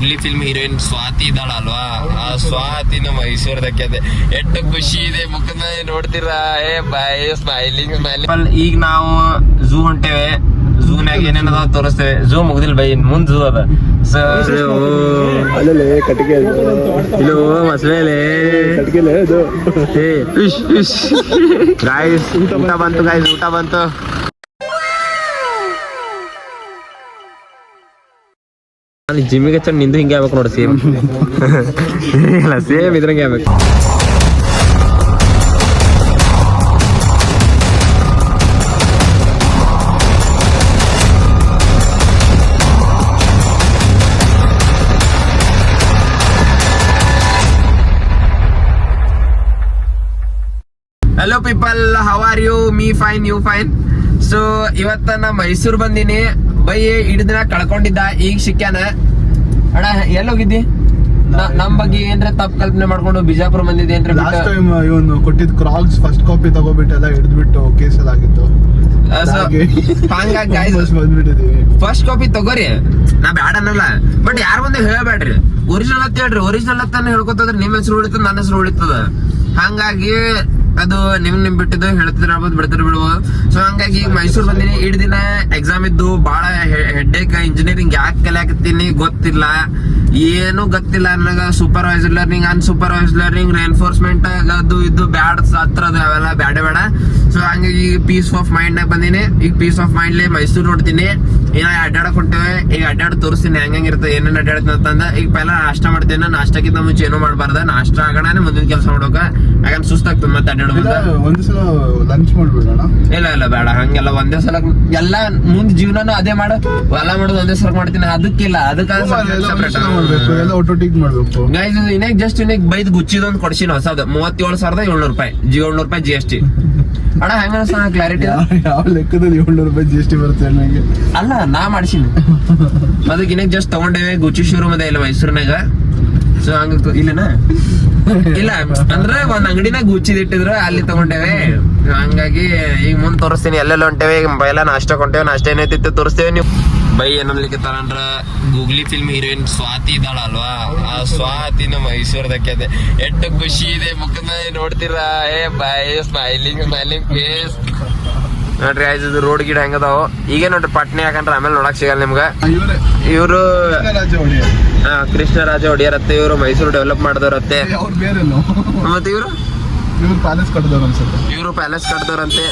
Googly film heroine Swati ಇದ್ದಾಳಲ್ವಾ, ಆ ಸ್ವಾತಿನ ಮೈಸೂರ್ದಕ್ಕೆ ಎಷ್ಟು ಖುಷಿ ಇದೆ ಮುಖದ ನೋಡ್ತೀರಾ. Smiling smiling. ಈಗ ನಾವು ಝೂ ಹೊಂಟೇವೆ. ಝೂನಾಗ ಏನೇನದ ತೋರಿಸ್ತೇವೆ. ಝೂ ಮುಗ್ದಿಲ್ ಬೈ, ಮುಂದ್ ಝೂ ಅದ. ಕಟ್ಟಿಗೆ ಇದು ಮಸಳೆ ಗಾಯ್ಸ್, ಊಟ ಬಂತು ಗಾಯ್ಸ್, ಊಟ ಬಂತು. ಜಿಮ್ಮಿಗೆ ಚಂದ ನಿಂದು ಹಿಂಗೆ ಆಗ್ಬೇಕು ನೋಡಿ, ಸೇಮ್ ಇಲ್ಲ ಸೇಮ್ ಇದ್ರಂಗೆ ಆಗ್ಬೇಕು. Hello people, how are you? Me fine, you fine. So ಇವತ್ತ ನಾ ಮೈಸೂರ್ ಬಂದಿನಿ ಬೈ. ಇಡ್ ದಿನ ಕಳ್ಕೊಂಡಿದ್ದ, ಈಗ ಸಿಕ್ಕ್ಯಾನ. ಅಣ್ಣ ಎಲ್ಲೋಗಿದ್ದಿ? ನಮ್ ಬಗ್ಗೆ ಏನ್ರ ತಪ್ಪು ಕಲ್ಪನೆ ಮಾಡ್ಕೊಂಡು ಬಿಜಾಪುರ ಬಂದಿದ್ದೆ ಏನ್ರ? ಲಾಸ್ಟ್ ಟೈಮ್ ಇವನು ಕೊಟ್ಟಿದ್ ಕ್ರಾಕ್ಸ್ ಫಸ್ಟ್ ಕಾಪಿ ತಗೋಬಿಟ್ಟು ಎಲ್ಲ ಹಿಡಿದ್ಬಿಟ್ಟು ಕೇಸಲ್ ಆಗಿತ್ತು. ಹಂಗಾಗಿ ಫಸ್ಟ್ ಕಾಪಿ ತಗೋರಿ, ನಾ ಬ್ಯಾಡ ಅನ್ನಲ್ಲ. ಬಟ್ ಯಾರ ಮುಂದೆ ಹೇಳ್ಬೇಡ್ರಿ, ಒರಿಜಿನಲ್ ಅಂತ ಹೇಳ್ರಿ. ಒರಿಜಿನಲ್ ಅಂತ ಹೇಳ್ಕೊತಂದ್ರೆ ನಿಮ್ ಹೆಸರು ಉಳಿತದ, ನನ್ನ ಹೆಸರು ಉಳಿತದ. ಹಂಗಾಗಿ ಅದು ನಿಮ್ ಬಿಟ್ಟಿದ್ದು ಹೇಳ್ತಿದ್ರ ಹೇಳ್ಬೋದು, ಬಿಡ್ತಿರ್ ಬಿಡ್ಬೋದು. ಸೊ ಹಂಗಾಗಿ ಈಗ ಮೈಸೂರ್ ಬಂದಿನಿ. ಇಡ್ ದಿನ ಎಕ್ಸಾಮ್ ಇದ್ದು ಬಾಳ ಹೆಡ್ಡೇಕ್. ಇಂಜಿನಿಯರಿಂಗ್ ಯಾಕೆ ಕಲಿಯಾಕತ್ತೀನಿ ಗೊತ್ತಿಲ್ಲ, ಏನು ಗೊತ್ತಿಲ್ಲ ನನಗ. ಸೂಪರ್ವೈಸರ್ ಲರ್ನಿಂಗ್, ಅನ್ಸೂಪರ್ವೈಸರ್ ಲರ್ನಿಂಗ್, ರೆನ್ಫೋರ್ಸ್ಮೆಂಟ್ ಅದು ಇದು ಬ್ಯಾಡ್ ಹತ್ರದ ಅವೆಲ್ಲ ಬ್ಯಾಡ. ಸೊ ಹಂಗಾಗಿ ಪೀಸ್ ಆಫ್ ಮೈಂಡ್ ನಾಗ ಬಂದಿನಿ. ಈಗ ಪೀಸ್ ಆಫ್ ಮೈಂಡ್ ಮೈಸೂರ್ ನೋಡ್ತೀನಿ. ಏನ ಅಡ್ಡಾಡಕ್ ಹೊಂಟೇವೆ. ಈಗ ಅಡ್ಡಾಡ್ ತೋರಿಸ್ತೀನಿ ಹೆಂಗಿರ್ತದೆ, ಏನೇನ್ ಅಡ್ಡಾಡ್ತಂದ. ಈಗ ಪೈಲ ನಾಷ್ಟ ಮಾಡ್ತೇನೆ. ನಾಷ್ಟಕ್ಕಿಂತ ಮುಂಚೆ ಏನೂ ಮಾಡಬಾರ್ದ. ನಾಷ್ಟ ಆಗೋಣ ಮುಂದಿನ ಕೆಲಸ ಮಾಡೋಕ, ಯಾಕಂದ್ರೆ ಸುಸ್ತಾಗ್ತದೆ ಮತ್ತೆ ಅಡ್ಡಾಡೋದು. ಒಂದ್ ಸಲ ಲಂಚ್ ಮಾಡ್ಬಿಡೋಣ. ಇಲ್ಲ ಬೇಡ, ಹಂಗೆಲ್ಲ ಒಂದೇ ಸಲ ಎಲ್ಲ ಮುಂದ್ ಜೀವನನು ಅದೇ ಮಾಡು, ಎಲ್ಲ ಮಾಡೋದು ಒಂದೇ ಸಲ ಮಾಡ್ತೀನಿ. ಅದಕ್ಕಿಲ್ಲ, ಅದಕ್ಕಾಗಿ ಗೈಸ್ ಇನ್ನೇಕ್ ಜಸ್ಟ್ ಇನ್ನೇಕ್ ಬೈದ್ ಗುಚ್ಚಿದೊಂದು ಕೊಡ್ಸಿನ ಹೊಸದು 37,700 ರೂಪಾಯಿ, 700 ರೂಪಾಯಿ GST. ಅಣ್ಣ ಹೆಂಗ ಕ್ಲಾರಿಟಿ? ಯಾವ ಲೆಕ್ಕದಲ್ಲಿ 700 ರೂಪಾಯಿ GST ಬರುತ್ತೆ ನನಗೆ? ಅಲ್ಲ, ನಾ ಮಾಡ್ಸಿನಿ. ಅದಕ್ಕೆ ಇನ್ನೇಕ್ ಜಸ್ಟ್ ತಗೊಂಡೇವೆ. ಗುಚ್ಚಿ ಶೋರೂಮ್ ಅದ ಇಲ್ಲ ಮೈಸೂರಿನಾಗ. ಸೊ ಹಂಗ ಇಲ್ಲನ ಇಲ್ಲ ಅಂದ್ರೆ ಒಂದ್ ಅಂಗಡಿನಾಗ ಗುಚ್ಚಿದಿಟ್ಟಿದ್ರು, ಅಲ್ಲಿ ತಗೊಂಡೇವೆ. ಹಂಗಾಗಿ ಈಗ ಮುಂದ್ ತೋರಿಸ್ತೀನಿ ಎಲ್ಲೆಲ್ಲ ಹೊಂಟೇವೆ. ಈಗ ಎಲ್ಲ ನಾಷ್ಟ ಕೊಂಟೇವೆ. ನಾಷ್ಟ ಏನೈತಿತ್ತು ತೋರಿಸ್ತೇವೆ. ನೀವು ಬೈ ಏನನ್ಲಿಕ್ಕೆ ಅಂದ್ರ ಗೂಗ್ಲಿ ಫಿಲ್ಮ್ ಹೀರೋಯಿನ್ ಸ್ವಾತಿ ಇದ್ದಾಳಲ್ವಾ, ಆ ಸ್ವಾತಿನ ಮೈಸೂರ್ದಕ್ಕೆ ಎಷ್ಟು ಖುಷಿ ಇದೆ ಮುಖದ ನೋಡ್ತೀರಾ. ಸ್ಮೈಲಿಂಗ್ ಸ್ಮೈಲಿಂಗ್ ಫೇಸ್ ನೋಡ್ರಿ. ಇದು ರೋಡ್ ಗಿಡ ಹೆಂಗದಾವ ಈಗ ನೋಡ್ರಿ. ಪಟ್ನೆ ಯಾಕಂದ್ರೆ ಆಮೇಲೆ ನೋಡಕ್ ಸಿಗಲ್ಲ ನಿಮ್ಗ. ಇವರು ಕೃಷ್ಣರಾಜ ಒಡೆಯರತ್ತೆ. ಇವರು ಮೈಸೂರು ಡೆವಲಪ್ ಮಾಡಿದವ್ರತ್ತೆ. ಮತ್ತೆ ಇವರು ಪ್ಯಾಲೇಸ್ ಕಟ್ಟಿದವ್ರಂತೆ.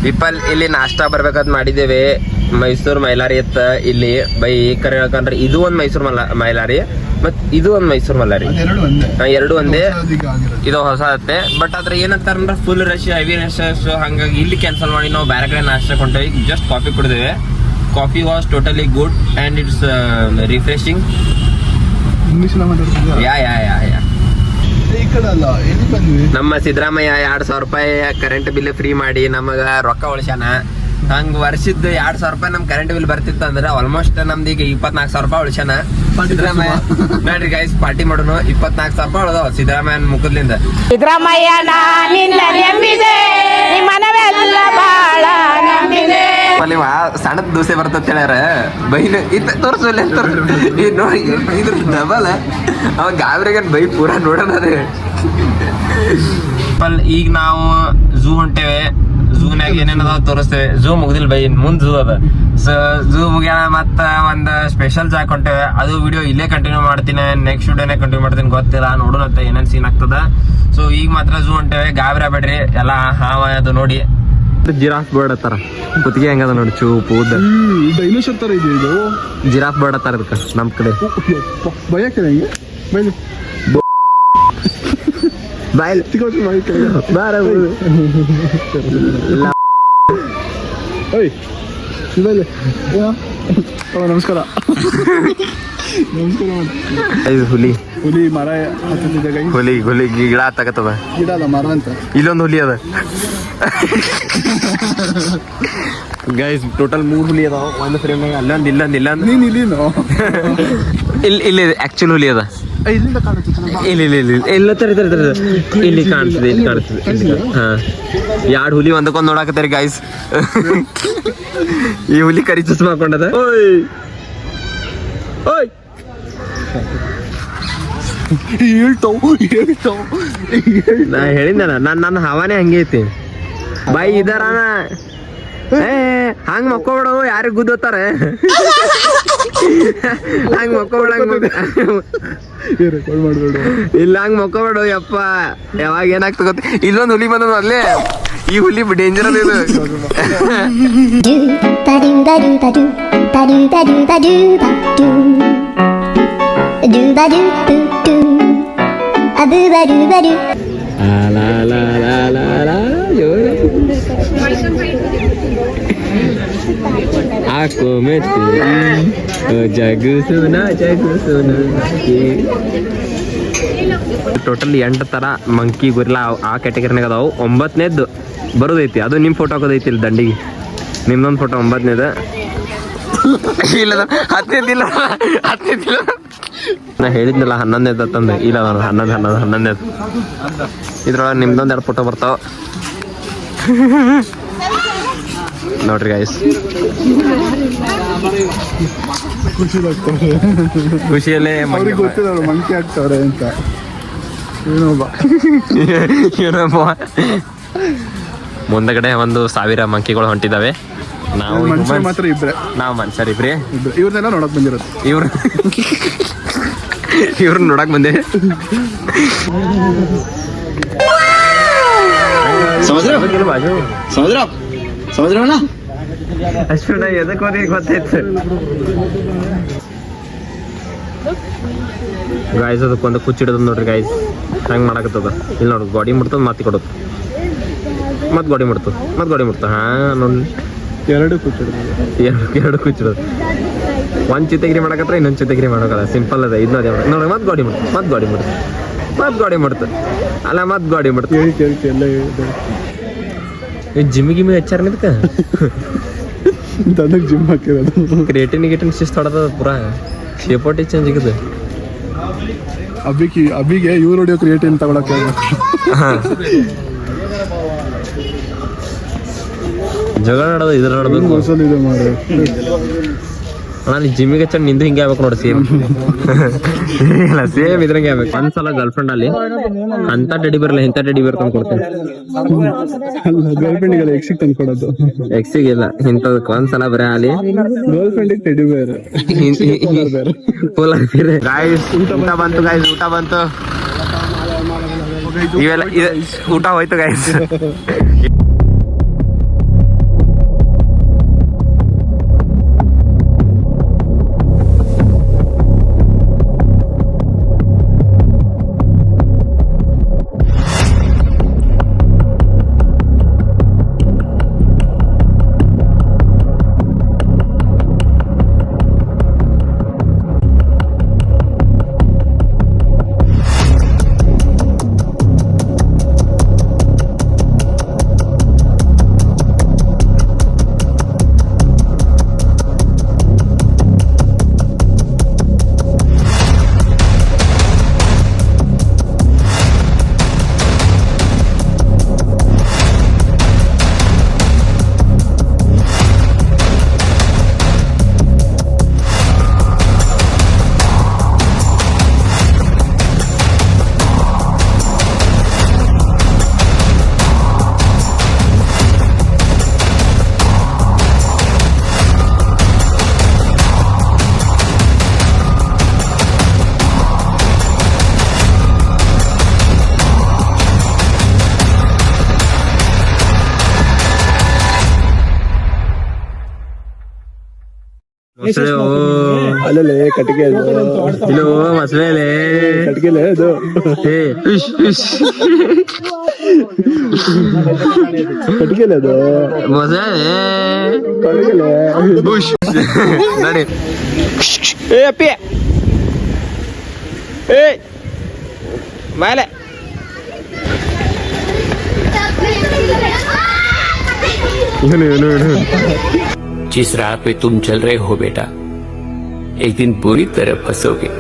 ಪೀಪಲ್ ಇಲ್ಲಿ ನಾಷ್ಟಾ ಬರ್ಬೇಕಂತ ಮಾಡಿದ್ದೇವೆ. ಮೈಸೂರು ಮೈಲಾರಿ ಎತ್ತ ಇಲ್ಲಿ ಬೈ ಕರೆ ಹೇಳ್ಕೊಂಡ್ರೆ ಇದು ಒಂದ್ ಮೈಸೂರು ಮೈಲಾರಿ ಮತ್ ಇದು ಒಂದ್ ಮೈಸೂರು ಮೈಲಾರಿ, ಎರಡು ಒಂದೇ. ಇದು ಹೊಸ ಅತ್ತೆ. ಬಟ್ ಅದ್ರ ಏನಂತಾರ full rush, heavy rush. So ಹಂಗಾಗಿ ಇಲ್ಲಿ ಕ್ಯಾನ್ಸಲ್ ಮಾಡಿ ನಾವು ಬೇರೆ ಕಡೆ ನಾಷ್ಟ ಕೊಂಡೇವಿ. ಜಸ್ಟ್ ಕಾಫಿ ಕುಡಿದೇವೆ. Coffee was totally good and it's refreshing. Yeah ನಮ್ಮ ಸಿದ್ದರಾಮಯ್ಯ 2,000 ರೂಪಾಯಿ ಕರೆಂಟ್ ಬಿಲ್ ಫ್ರೀ ಮಾಡಿ ನಮಗ ರೊಕ್ಕ ಉಳಿಸ್ಯಾನ. ಹಂಗ ವರ್ಷದ 2,000 ರೂಪಾಯಿ ನಮ್ ಕರೆಂಟ್ ಬಿಲ್ ಬರ್ತಿತ್ತು ಅಂದ್ರೆ ಆಲ್ಮೋಸ್ಟ್ ನಮ್ದು ಈಗ 24,000 ರೂಪಾಯಿ ಉಳಿಸ್ಯಾನ ಸಿದ್ದರಾಮಯ್ಯ. ನೋಡ್ರಿ ಗೈಸ್, ಪಾರ್ಟಿ ಮಾಡೋಣ. 24,000 ರೂಪಾಯಿ ಉಳ್ದಾವ ಸಿದ್ದರಾಮಯ್ಯನ ಮುಖದ್ಲಿಂದ. ಸಿದ್ದರಾಮಯ್ಯ ಸಣ್ಣದ ದೋಸೆ ಬರ್ತತ್ ಹೇಳ್ಯಾರ. ಬೈನ ಇತ್ತ ತೋರ್ಸಲ್ಲ ಇದ್ರ ಡಬಲ್ ಅವ ಗಾಬ್ರಿಗ ಬೈ ಪೂರಾ ನೋಡೋಣ. ಈಗ ನಾವು ಝೂ ಹೊಂಟೇವೆ. ಝೂನಾಗ ಏನೇನದ ತೋರಿಸ್ತೇವೆ. ಝೂ ಮುಗ್ದಿಲ್ ಬೈ, ಮುಂದ್ ಝೂ ಅದ. ಸೊ ಝೂ ಮುಗ್ಯಾಣ ಮತ್ತ ಒಂದ್ ಸ್ಪೆಷಲ್ ಜಾಗ ಹೊಂಟೇವೆ. ಅದು ವಿಡಿಯೋ ಇಲ್ಲೇ ಕಂಟಿನ್ಯೂ ಮಾಡ್ತೀನಿ, ನೆಕ್ಸ್ಟ್ ವಿಡಿಯೋನೇ ಕಂಟಿನ್ಯೂ ಮಾಡ್ತೀನಿ. ಗೊತ್ತಿಲ್ಲ, ನೋಡೋಣ ಏನೇನ್ ಸೀನ್ ಆಗ್ತದ. ಸೊ ಈಗ ಮಾತ್ರ ಝೂ ಹೊಂಟೇವೆ. ಗಾಬರಿ ಆಗ್ಬೇಡ್ರಿ, ಎಲ್ಲ ಹಾವ ಅದು ನೋಡಿ. ಜಿರಾಫ್ ಬರ್ಡ್ ಹತ್ತಾರ, ಕುತ್ತಿಗೆ ಹೆಂಗದ ನೋಡಿ, ಚೂಪು ಉದ್ದ ಡೈನೋಸರ್ ತರ ಇದೆ ಇದು. ಜಿರಾಫ್ ಬರ್ಡ್ ಹತ್ತಾರ ಇದಕ್ಕ ನಮ್ ಕಡೆ. ನಮಸ್ಕಾರ. ಹುಲಿ ಮರ ಹುಲಿ ಗಿಡ ತಗತದ. ಗಿಡ ಅಲ್ಲ, ಮರ ಅಂತ. ಇಲ್ಲೊಂದು ಹುಲಿ ಅದ ಗೈಸ್. ಟೋಟಲ್ 3 ಹುಲಿ ಅದಾವ ಒಂದು ಫ್ರೇಮ್. ಅಲ್ಲೊಂದು ಇಲ್ಲೊಂದು ನೀನ್ ಇಲ್ಲಿನೋ ಇಲ್ಲಿ ಆಕ್ಚುಲ್ ಹುಲಿ ಅದ. ಇಲ್ಲಿಂದ ಕಾಣುತ್ತೆ. ಇಲ್ಲ ತರ ಇಲ್ಲಿ ಕಾಣಿಸ್ತದೆ. ಹಾ ಎರಡು ಹುಲಿ ಒಂದಕ್ಕೊಂದು ನೋಡಾಕತ್ತಾರಿ ಗಾಯ್ಸ್. ಈ ಹುಲಿ ಕರಿ ಚಸ್ಮಾ ಹಾಕೊಂಡದ. ಓಯ್ ಓಯ್ ನಾ ಹೇಳಿದ್ನಲ್ಲ ನನ್ನ ಹವಾನೇ ಹಂಗೆ ಐತಿ. ಬಾಯಿ ಇದಾರಾನ ಹಂಗ ಮಕ್ಕೋಬೇಡ, ಯಾರಿಗ್ ಗುದ್ದೋತಾರೆ. ಹಂಗ ಮಕ್ಕೋಬೇಡ, ಇಲ್ಲ ಹಂಗ ಮಕ್ಕೋಬೇಡ ಯಪ್ಪ. ಯಾವಾಗ ಏನಾಗ್ತ ಗೊತ್ತ. ಇಲ್ಲೊಂದು ಹುಲಿ ಬಂದ ಅಲ್ಲೇ. ಈ ಹುಲಿ ಡೇಂಜರ್ ಅದು. Aku mati, jagu suna. Total 8 ತರ ಮಂಕಿ ಗುರಿಲ್ಲ ಆ ಕ್ಯಾಟಗರಿನಾಗ ಅದಾವು. 9ನೇದ್ದು ಬರೋದೈತಿ, ಅದು ನಿಮ್ಮ ಫೋಟೋ ಹಾಕೋದೈತಿ ಇಲ್ಲಿ ದಂಡಿಗೆ. ನಿಮ್ದೊಂದು ಫೋಟೋ 9ನೇದು ಇಲ್ಲ, 10ನೇದಿಲ್ಲ. ನಾ ಹೇಳಿದ್ನಲ್ಲ 11ನೇದು ಅಂತಂದು. ಇಲ್ಲ 11ನೇದು. ಇದ್ರೊಳಗೆ ನಿಮ್ದೊಂದು 2 ಫೋಟೋ ಬರ್ತಾವ ನೋಡ್ರಿ ಗಾಯ್ಸ್. ಖುಷಿಯಲ್ಲೇ ಮಂಕಿ ಆಗ್ತವ್ರೆ ಅಂತ ಮುಂದಗಡೆ 1,000 ಮಂಕಿಗಳು ಹೊಂಟಿದಾವೆ. ನಾವು ಮಾತ್ರ ಇಬ್ರೆ. ನಾವು ಮನುಷ್ಯರಿಬ್ರಿ. ಇವ್ರನ್ನೆಲ್ಲ ನೋಡಕ್ ಬಂದಿರೋದು. ಇವ್ರನ್ನ ನೋಡಕ್ ಬಂದೆ. ಸಮುದ್ರ ಅಶ್ವಿನ ಎದಕ್ಕೆ ಹೋದಿ ಗೊತ್ತಾಯ್ತು ಗಾಯ್ಸ್. ಅದಕ್ಕೊಂದು ಕುಚ್ಚಿಡೋದು ನೋಡ್ರಿ ಗಾಯ್ಸ್. ಹೆಂಗೆ ಮಾಡಕತ್ತದ ಇಲ್ಲಿ ನೋಡ್ರಿ. ಗಾಡಿ ಮುಡ್ತದ ಮಾತಿ ಕೊಡೋದು, ಮತ್ತೆ ಗಾಡಿ ಮುಡ್ತದ. ಹಾ ನೋಡ್ರಿ, 2 ಕುಚ್ಚಿಡೋದು. 2 ಕುಚ್ಚಿಡೋದು. ಒಂದು ಚಿತ್ತಗಿರಿ ಮಾಡಕತ್ರ ಇನ್ನೊಂದು ಚಿತ್ತಗಿರಿ ಮಾಡೋಕಲ್ಲ. ಸಿಂಪಲ್ ಅದ. ಇದನ್ನ ಅದೇ ನೋಡ್ರಿ. ಮತ್ತೆ ಗಾಡಿ ಮುಡ್ತು. ಅಲ್ಲ ಮತ್ತೆ ಗಾಡಿ ಮುಡ್ತು. ಎಲ್ಲ ಜಿಮ್ಮಿಗೆ ಹೆಚ್ಚಾರ ಇದಕ್ಕೆ ತನಕ ಜಿಮ್ ಹಾಕಿರೋದು. ಕ್ರಿಯೇಟಿನ್ ಶಿಸ್ತು ಹೊಡೆದ ಪೂರಾ. ಶೇಪೋಟಿ ಚೇಂಜ್ ಆಗದೆ. ಅಭಿಗೆ ಇವ್ರು ಹೊಡಿಯೋ ಕ್ರಿಯೇಟಿನ್ ತಗೊಳಕ್ಕೆ ಜಗಳ ನಡೆದು ಇದ್ರ ನಡ್ಬೇಕು. ಇದು ಮಾಡಿ ನಾನು ಜಿಮ್ಮಿಗೆ ಹಚ್ಚ ನಿಂದು ಹಿಂಗೆ ಆಗ್ಬೇಕು ನೋಡಿ. ಸೇಮ್ ಇಲ್ಲ, ಸೇಮ್ ಇದ್ರಂಗೆ ಆಗ್ಬೇಕು. ಒಂದ್ಸಲ ಗರ್ಲ್ ಫ್ರೆಂಡ್ ಅಲ್ಲಿ ಅಂತ ಟೆಡಿ ಬರಲ್ಲ, ಇಂಥ ಟೆಡಿ ಬೇರ್ ತಂದು ಕೊಡ್ತೀನಿ. ಗರ್ಲ್ ಫ್ರೆಂಡಿಗೆಲ್ಲ ಎಕ್ಸಿಗೆ ತಂದು ಕೊಡೋದು. ಎಕ್ಸಿಗೆ ಇಲ್ಲ, ಇಂಥದಕ್ಕೆ ಒಂದ್ಸಲ ಬರೀ ಅಲ್ಲಿ ಗರ್ಲ್ ಫ್ರೆಂಡಿಗೆ ಟೆಡಿ ಬೇರೆ ಫುಲ್ ಆಗ್ತೀರಿ. ಗಾಯ್ಸ್ ಊಟ ಬಂತು ಗಾಯ್ಸ್, ಊಟ ಬಂತು. ಇವೆಲ್ಲ ಊಟ ಹೋಯ್ತು ಗಾಯ್ಸ್. ಅಲ್ಲೇ ಕಟ್ಟಿಗೆ ಇದು ಮಸಳೆ ಕಟ್ಟಿಗೆಲೆ ಅದು ಕಟ್ಟಿಗೆಲೆ ಅದು ಮಸಳೆ ಕಟ್ಟಿಗೆಲೆ ನಡಿ ಏ ಅಪ್ಪಿ ಏ ಮೇಲೆ जिस राह पे तुम चल रहे हो बेटा, एक दिन बुरी तरह फंसोगे।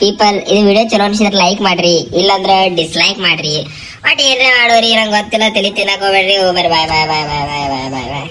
ಪೀಪಲ್ ಇದು ವಿಡಿಯೋ ಚಲೋ ಅನ್ಸಿದ್ರೆ ಲೈಕ್ ಮಾಡ್ರಿ, ಇಲ್ಲಾಂದ್ರೆ ಡಿಸ್ಲೈಕ್ ಮಾಡ್ರಿ. ಬಟ್ ಏನೇ ಮಾಡೋರಿ ನಂಗೆ ಗೊತ್ತಿಲ್ಲ, ತಲೆ ತಿನ್ನಕ್ ಹೋಗ್ಬೇಡ್ರಿ. ಬಾಯ್ ಬಾಯ್ ಬಾಯ್ ಬಾಯ್ ಬಾಯ್ ಬಾಯ್ ಬಾಯ್ ಬಾಯ್.